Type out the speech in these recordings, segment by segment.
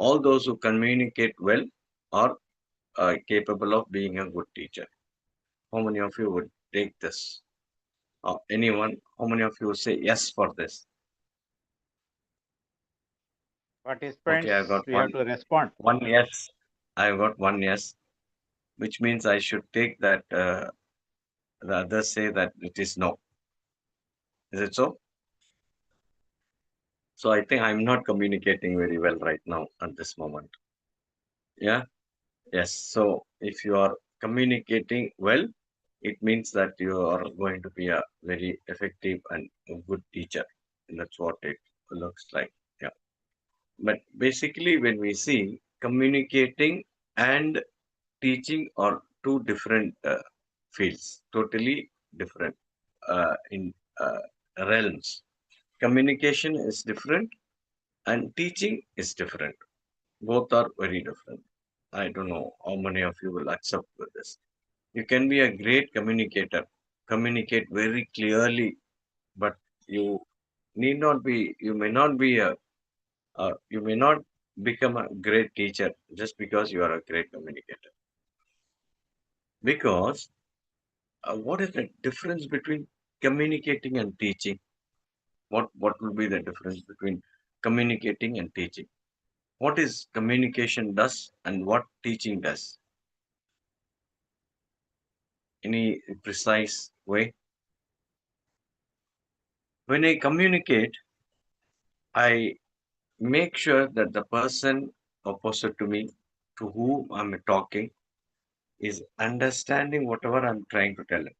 All those who communicate well are capable of being a good teacher. How many of you would take this? Anyone? How many of you would say yes for this? Okay, I Participants, got we have to respond. one yes. I got one yes, which means I should take that. The others say that it is no. Is it so? So I think I'm not communicating very well right now at this moment. Yeah. Yes. So if you are communicating well, it means that you are going to be a very effective and a good teacher. That's what it looks like. Yeah. But basically, when we see communicating and teaching are two different fields, totally different in realms. Communication is different and teaching is different. Both are very different. I don't know how many of you will accept with this. You can be a great communicator, communicate very clearly, but you need not be, you may not be you may not become a great teacher just because you are a great communicator. Because what is the difference between communicating and teaching? What will be the difference between communicating and teaching? What is communication does and what teaching does? Any precise way? When I communicate, I make sure that the person opposite to me, to whom I'm talking, is understanding whatever I'm trying to tell him.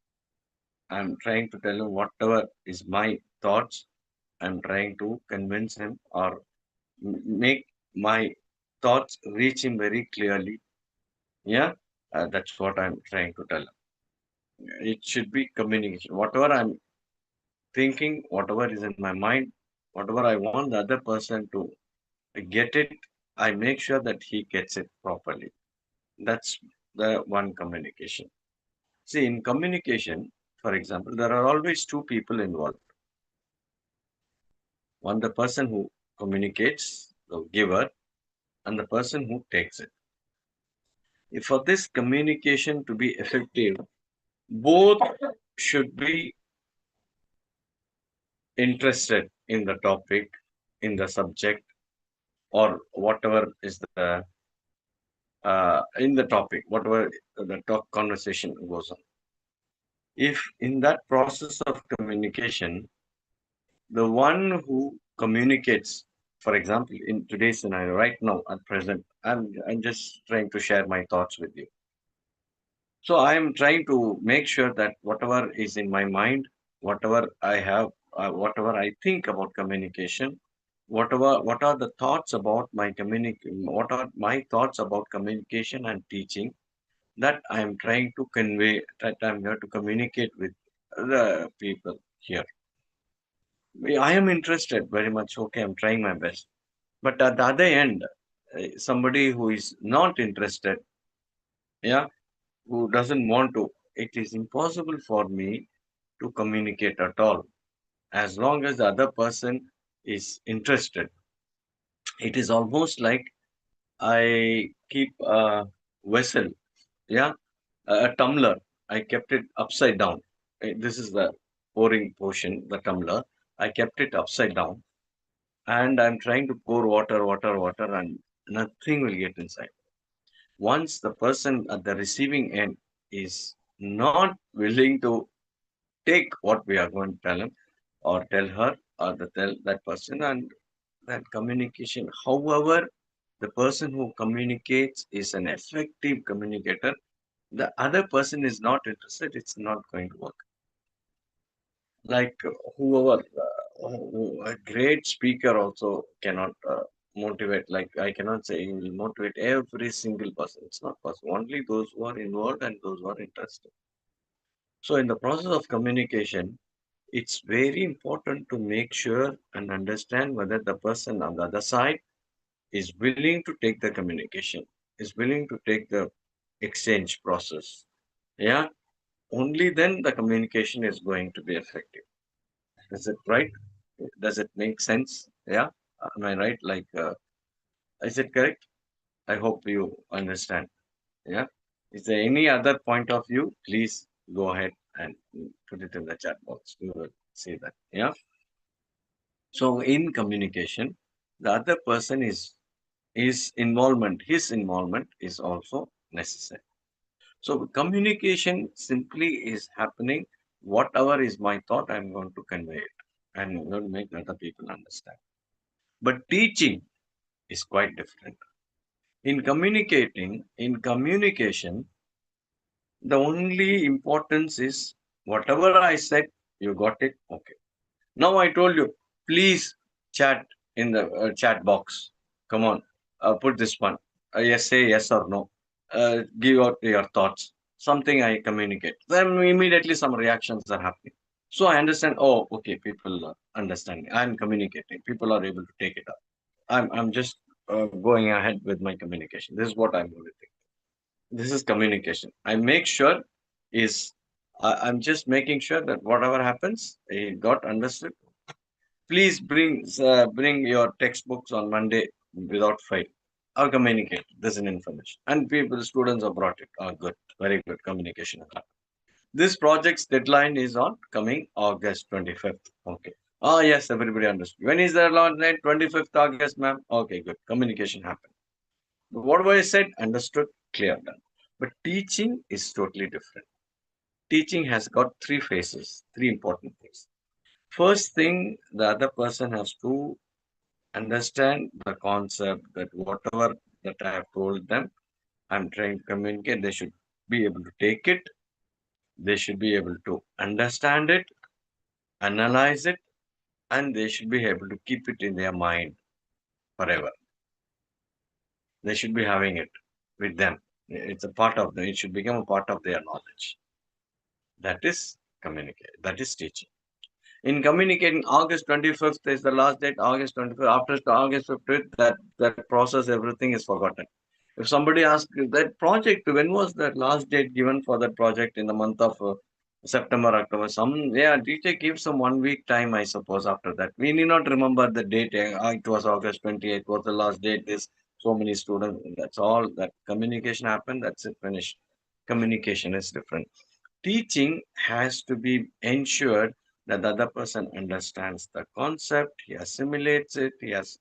I'm trying to tell him whatever is my thoughts. I'm trying to convince him or make my thoughts reach him very clearly. Yeah, that's what I'm trying to tell him. It should be communication. Whatever I'm thinking, whatever is in my mind, whatever I want the other person to get it, I make sure that he gets it properly. That's the one communication. See, in communication, for example, there are always two people involved. One, the person who communicates, the giver, and the person who takes it. If for this communication to be effective, both should be interested in the topic, in the subject, or whatever is the in the topic, whatever the talk conversation goes on. If in that process of communication, the one who communicates, for example, in today's scenario, right now at present, I'm just trying to share my thoughts with you. So I am trying to make sure that whatever is in my mind, whatever I have, whatever I think about communication, what are the thoughts about what are my thoughts about communication and teaching that I am trying to convey, that I'm here to communicate with the people here. I am interested very much. Okay, I'm trying my best. But at the other end, somebody who is not interested, yeah, who doesn't want to, it is impossible for me to communicate at all. As long as the other person is interested, it is almost like I keep a vessel, yeah, a tumbler. I kept it upside down. This is the pouring portion, the tumbler. I kept it upside down and I'm trying to pour water, water, water, and nothing will get inside. Once the person at the receiving end is not willing to take what we are going to tell him or tell her or tell that person and that communication, however, the person who communicates is an effective communicator, the other person is not interested, it's not going to work. Like whoever a great speaker also cannot motivate, like I cannot say he will motivate every single person. It's not possible. Only those who are involved and those who are interested. So in the process of communication, it's very important to make sure and understand whether the person on the other side is willing to take the communication, is willing to take the exchange process. Yeah, only then the communication is going to be effective. Is it right? Does it make sense? Yeah. Am I right? Like, Is it correct? I hope you understand. Yeah. Is there any other point of view? Please go ahead and put it in the chat box. We will see that. Yeah. So in communication, the other person his involvement is also necessary. So communication simply is happening. Whatever is my thought, I'm going to convey it. I'm going to make other people understand. But teaching is quite different. In communication, the only importance is whatever I said, you got it. Okay. Now I told you, please chat in the chat box. Come on, put this one. Yes, say yes or no. Give out your thoughts. Something I communicate. Then immediately some reactions are happening. So I understand. Oh, okay. People are understanding. I'm communicating. People are able to take it up. I'm just going ahead with my communication. This is what I'm going to think. This is communication. I make sure is I'm just making sure that whatever happens, it got understood. Please bring your textbooks on Monday without fail. I'll communicate this in information. And people, students have brought it. Oh, good, very good communication. This project's deadline is on coming August 25th. Okay. Oh, yes, everybody understood. When is the launch date? 25th August, ma'am. Okay, good. Communication happened. Whatever I said, understood, clear, done. But teaching is totally different. Teaching has got three phases, three important things. First thing, the other person has to understand the concept that whatever that I have told them, I'm trying to communicate, they should be able to take it, they should be able to understand it, analyze it, and they should be able to keep it in their mind forever. They should be having it with them. It's a part of them, it should become a part of their knowledge. That is communicate, that is teaching. In communicating, August 25th is the last date. August 25th. After August 15th, that process, everything is forgotten. If somebody asks that project, when was that last date given for that project in the month of September, October? Teacher gives some 1 week time, I suppose. After that, we need not remember the date. It was August 28th. Was the last date? This so many students. That's all. That communication happened. That's it. Finished. Communication is different. Teaching has to be ensured that the other person understands the concept, he assimilates it, he has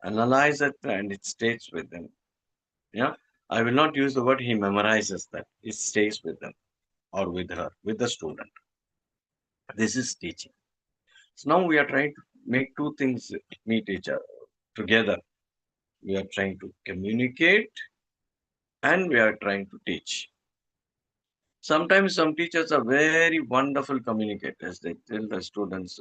analyzes it, and it stays with him. Yeah, I will not use the word he memorizes that. It stays with them or with her, with the student. This is teaching. So now we are trying to make two things meet each other together. We are trying to communicate and we are trying to teach. Sometimes some teachers are very wonderful communicators. They tell the students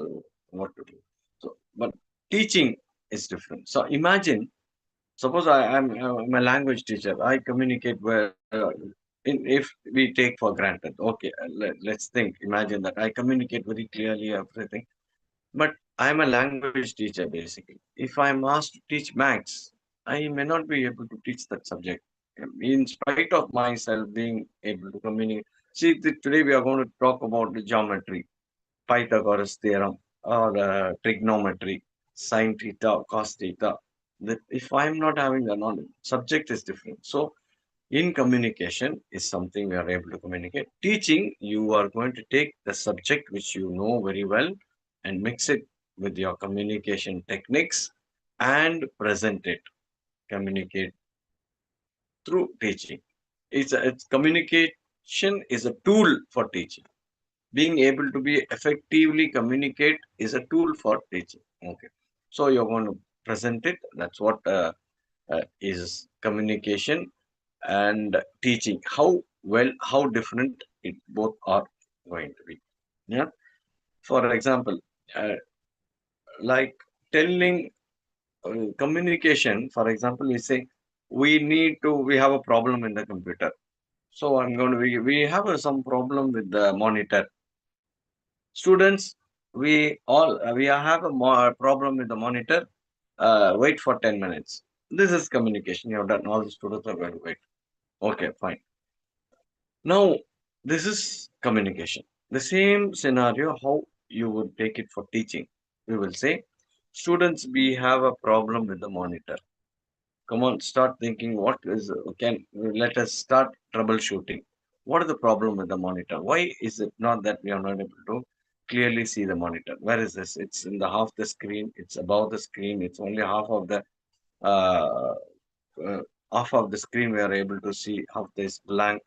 what to do. So, but teaching is different. So imagine, suppose I'm a language teacher. I communicate well. If we take for granted, okay, let's think. Imagine that I communicate very clearly everything. But I'm a language teacher basically. If I'm asked to teach maths, I may not be able to teach that subject in spite of myself being able to communicate. See, today we are going to talk about the geometry, Pythagoras theorem, or trigonometry, sine theta, cos theta. That if I'm not having the knowledge, subject is different. So in communication is something we are able to communicate. Teaching, you are going to take the subject which you know very well and mix it with your communication techniques and present it, communicate through teaching. It's communication is a tool for teaching. Being able to be effectively communicate is a tool for teaching. Okay, so you're going to present it. That's what is communication and teaching. How different it both are going to be. Yeah. For example, uh, like telling communication. For example, we say we have a problem in the computer. So we have some problem with the monitor. Students, we have a problem with the monitor. Wait for 10 minutes. This is communication. You have done. All the students are going to wait. Okay, fine. Now, this is communication. The same scenario, how you would take it for teaching. We will say, students, we have a problem with the monitor. Come on, start thinking what is can let us start troubleshooting. What is the problem with the monitor? Why is it not that we are not able to clearly see the monitor? Where is this? It's in the half the screen, it's above the screen, it's only uh, uh, half of the screen we are able to see, half this blank.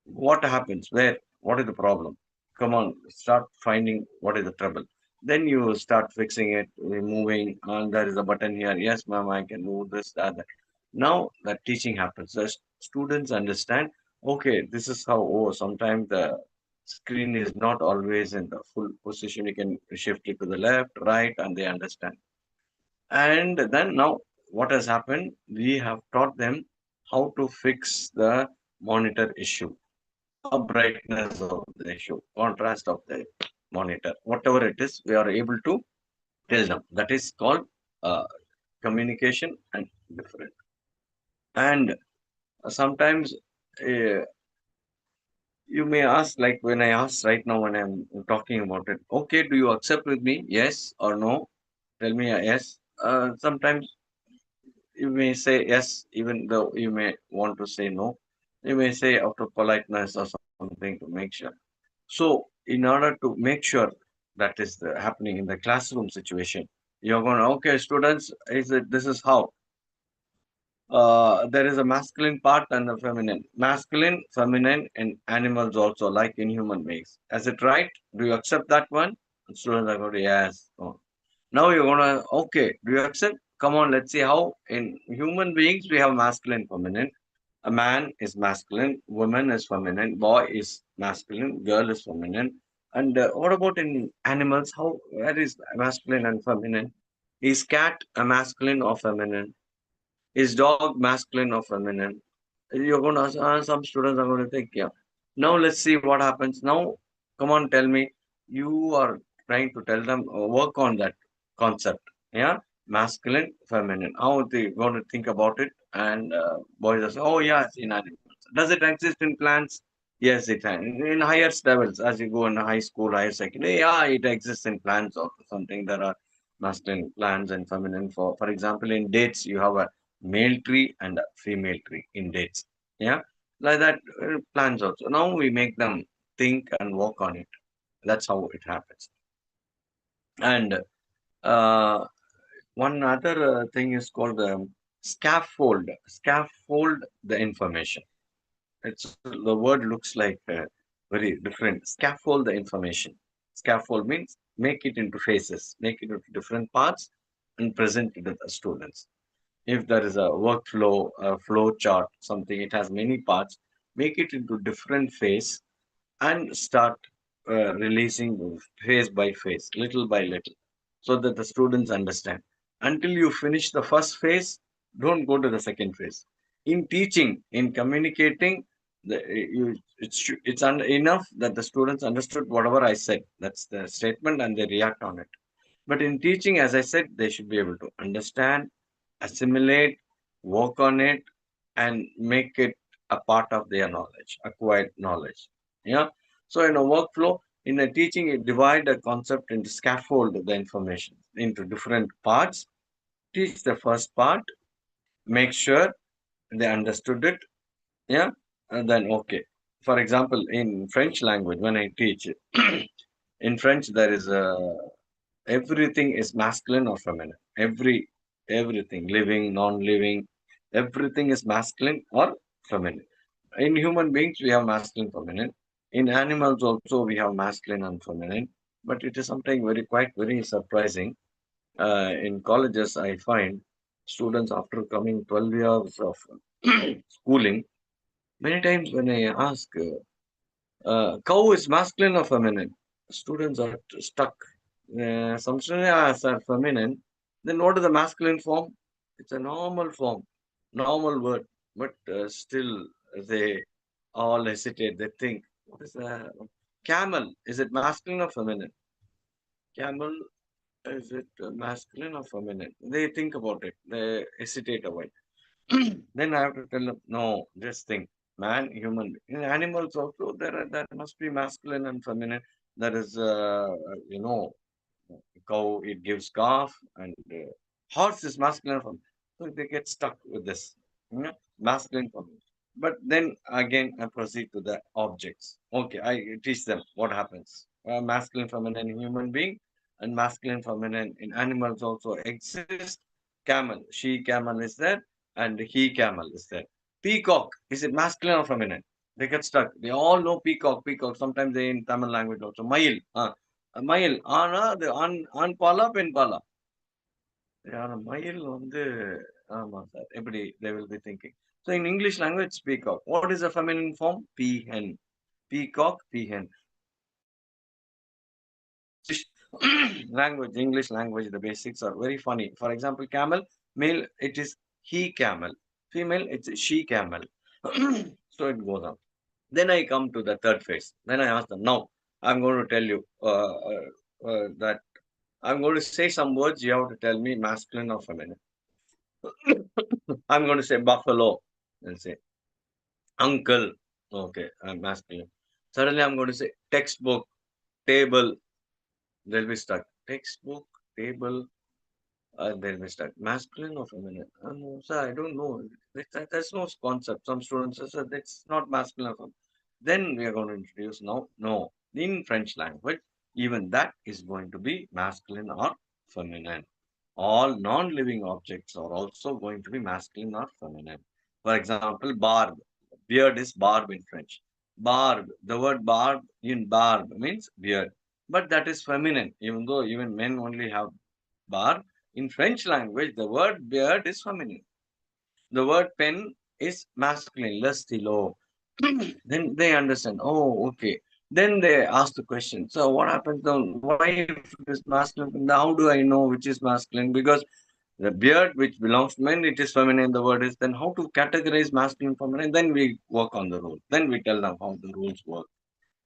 What happens? Where? What is the problem? Come on, start finding what is the trouble. Then you start fixing it, removing, and there is a button here. Yes, ma'am, I can move this, that, that. Now that teaching happens. The students understand, okay, this is how, oh, sometimes the screen is not always in the full position. You can shift it to the left, right, and they understand. And then now what has happened? We have taught them how to fix the monitor issue, brightness of the issue, contrast of the monitor, whatever it is, we are able to tell them. That is called uh, communication and different. And sometimes uh, you may ask, like when I ask right now when I'm talking about it, okay, do you accept with me? Yes or no? Tell me a yes. Sometimes you may say yes, even though you may want to say no. You may say out of politeness or something to make sure. So, in order to make sure that is happening in the classroom situation, you're going, okay, students, is it this is how there is a masculine part and a feminine. Masculine, feminine in animals also, like in human beings. Is it right? Do you accept that one? And students are going, yes. Oh. Now you're gonna, okay, do you accept? Come on, let's see how in human beings we have masculine, feminine. A man is masculine, woman is feminine, boy is masculine, girl is feminine. And what about in animals? How where is masculine and feminine? Is cat a masculine or feminine? Is dog masculine or feminine? You're going to ask, some students are going to think, yeah. Now let's see what happens. Now, come on, tell me. You are trying to tell them, work on that concept. Yeah, masculine, feminine. How they going to think about it? And boys are saying, oh, yes, in animals. Does it exist in plants? Yes, it can. In higher levels, as you go in high school, higher secondary, yeah, it exists in plants or something. There are masculine plants and feminine. For example, in dates, you have a male tree and a female tree in dates. Yeah, like that plans also. Now we make them think and work on it. That's how it happens. And uh, one other thing is called scaffold. Scaffold the information. It's the word looks like very different. Scaffold the information. Scaffold means make it into phases, make it into different parts, and present it to the students. If there is a workflow, a flow chart, something, it has many parts, make it into different phase and start releasing phase by phase, little by little, so that the students understand. Until you finish the first phase, don't go to the second phase. In teaching, in communicating, it's enough that the students understood whatever I said. That's the statement, and they react on it. But in teaching, as I said, they should be able to understand, assimilate, work on it, and make it a part of their knowledge, acquired knowledge. Yeah. So in a workflow, in a teaching, you divide a concept into scaffold the information into different parts. Teach the first part, make sure they understood it. Yeah. And then okay. For example, in French language, when I teach in French, there is a everything is masculine or feminine. Everything, living, non-living, everything is masculine or feminine. In human beings, we have masculine, feminine. In animals also, we have masculine and feminine. But it is something quite very surprising. In colleges, I find students after coming 12 years of schooling, many times when I ask, cow is masculine or feminine? Students are stuck. Some students are feminine. Then what is the masculine form? It's a normal form, normal word. But still, they all hesitate. They think, what is a camel? Is it masculine or feminine? Camel, is it masculine or feminine? They think about it. They hesitate a while. Then I have to tell them, no, just think. Man, human. In animals also, there must be masculine and feminine. There is, cow, it gives calf, and horse is masculine and feminine. So they get stuck with this, masculine feminine. But then again, I proceed to the objects. Okay, I teach them what happens. Masculine feminine in human being and masculine feminine in animals also exist. Camel, she camel is there, and he camel is there. Peacock, is it masculine or feminine? They get stuck. They all know peacock, peacock. Sometimes they in Tamil language also. Mail, மயில் ஆனா அது ஆண் பாலா பெண் பாலா ஆனா மயில் வந்து ஆமா sir எப்படி they will be thinking. So in English language, peacock. What is the feminine form? Peahen. Peacock, peahen. English language, English language, the basics are very funny. For example, camel, male, it is he camel. Female, it's she camel. So it goes on. Then I come to the third phase. Then I ask them, now I'm going to tell you that I'm going to say some words. You have to tell me masculine or feminine. I'm going to say buffalo and say uncle. Okay, I'm masculine. Suddenly I'm going to say textbook, table. They'll be stuck. Textbook, table, they'll be stuck. Masculine or feminine? No, sir, I don't know. There's no concept. Some students say, sir, that's not masculine or feminine. Then we are going to introduce now. No, in French language, even that is going to be masculine or feminine. All non-living objects are also going to be masculine or feminine. For example, barb. Beard is barb in French. Barb. The word barb in barb means beard. But that is feminine, even though even men only have barb. In French language, the word beard is feminine. The word pen is masculine, le stylo. Then they understand. Oh, okay. Then they ask the question. So what happens now? Why if it is masculine? How do I know which is masculine? Because the beard which belongs to men, it is feminine. The word is then how to categorize masculine, feminine. Then we work on the rule. Then we tell them how the rules work.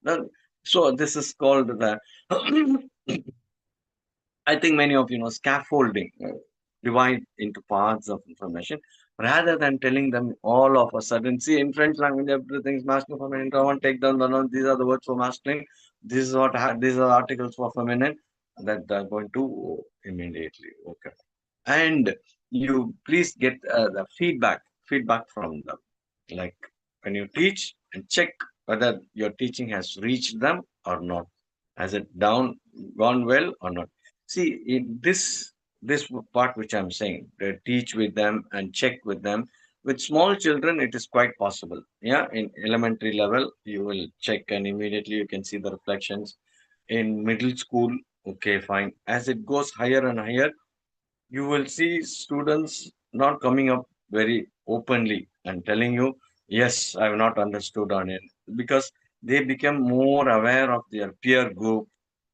Then, so this is called the I think many of you know scaffolding, divide into parts of information rather than telling them all of a sudden. See, in French language, everything is masculine, feminine. Introvert, take down the noun. These are the words for masculine. This is what these are articles for feminine. That they're going to immediately. Okay, and you please get the feedback from them. Like when you teach and check whether your teaching has reached them or not. Has it gone well or not? See, in this part which I'm saying, teach with them and check with them. With small children, it is quite possible. Yeah, in elementary level, you will check and immediately you can see the reflections. In middle school, okay, fine. As it goes higher and higher, you will see students not coming up very openly and telling you, yes, I have not understood on it, because they become more aware of their peer group,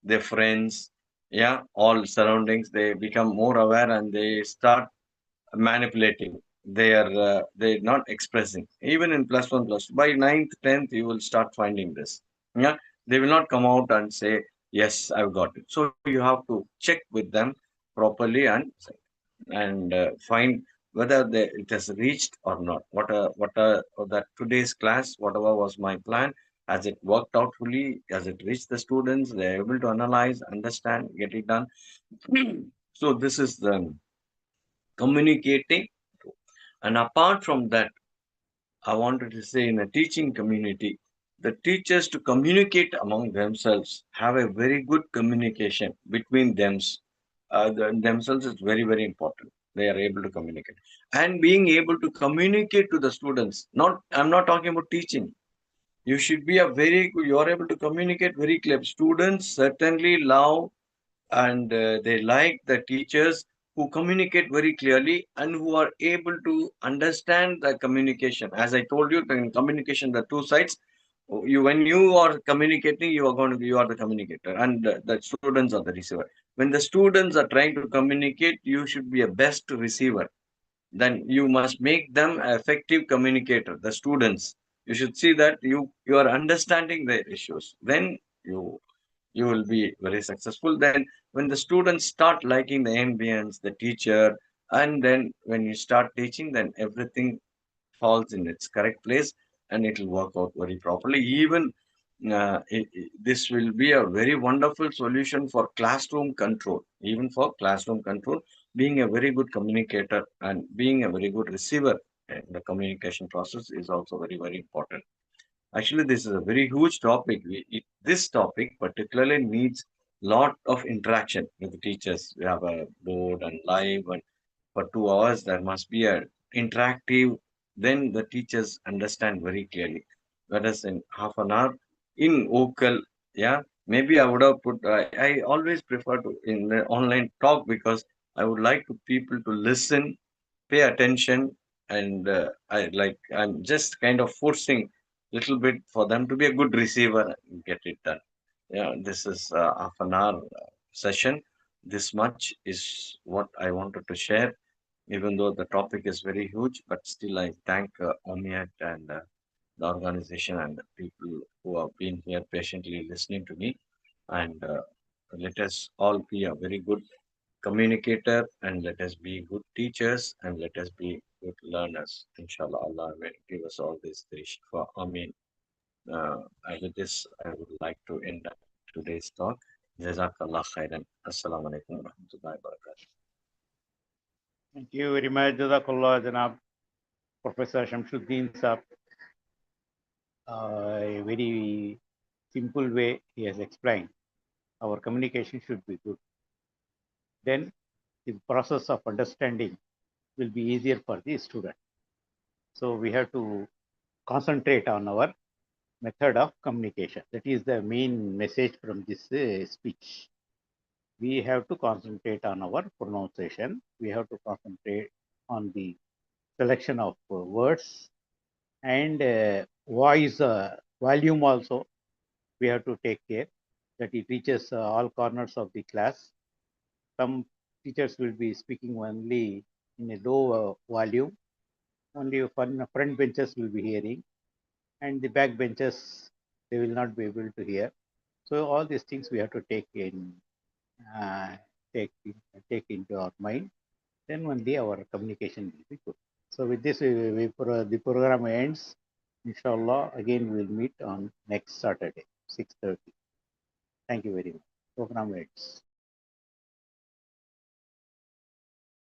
their friends, yeah, all surroundings. They become more aware and they start manipulating. They're not expressing. Even in plus one, plus two, by ninth, 10th, you will start finding this. Yeah, they will not come out and say, yes, I've got it. So you have to check with them properly and find whether it has reached or not. What that today's class, whatever was my plan, has it worked out fully? Has it reached the students? They're able to analyze, understand, get it done. So this is the communicating. And apart from that, I wanted to say in a teaching community, the teachers to communicate among themselves, have a very good communication between themselves is very, very important. They are able to communicate. And being able to communicate to the students, I'm not talking about teaching. You should be you are able to communicate very clear. Students certainly love and they like the teachers who communicate very clearly and who are able to understand the communication. As I told you, in communication, the two sides. When you are communicating, you are the communicator, and the students are the receiver. When the students are trying to communicate, you should be a best receiver. Then you must make them an effective communicator. The students, you should see that you are understanding their issues. Then you will be very successful. Then when the students start liking the ambience, the teacher, and then when you start teaching, then everything falls in its correct place and it will work out very properly. Even this will be a very wonderful solution for classroom control, even for classroom control. being a very good communicator and being a very good receiver in the communication process is also very, very important. Actually, this is a very huge topic. This topic particularly needs lot of interaction with the teachers. We have a board and live, and for 2 hours there must be a interactive. Then the teachers understand very clearly. Whereas in half an hour in vocal, yeah, maybe I would have put. I always prefer to in the online talk because I would like to people to listen, pay attention, and I'm just kind of forcing little bit for them to be a good receiver and get it done. Yeah, this is half an hour session. This much is what I wanted to share, even though the topic is very huge. But still, I thank OMIAT and the organization and the people who have been here patiently listening to me. And let us all be a very good communicator and let us be good teachers and let us be good learners. Inshallah, Allah will give us all these three. For Ameen. And with this, I would like to end today's talk. Jazakallah khairan. Assalamu alaikum wa rahmatullahi wa barakatuh. Thank you very much, Jazakallah, Janab, Professor Shamsuddin Sahib. A very simple way he has explained. Our communication should be good. Then the process of understanding will be easier for the student. So we have to concentrate on our method of communication. That is the main message from this speech. We have to concentrate on our pronunciation. We have to concentrate on the selection of words and voice volume also. We have to take care that it reaches all corners of the class. Some teachers will be speaking only in a low volume. Only front benches will be hearing, and the back benches they will not be able to hear. So all these things we have to take uh, take take into our mind. Then only our communication will be good. So with this, the program ends. Inshallah, again we will meet on next Saturday, 6:30. Thank you very much. Program ends.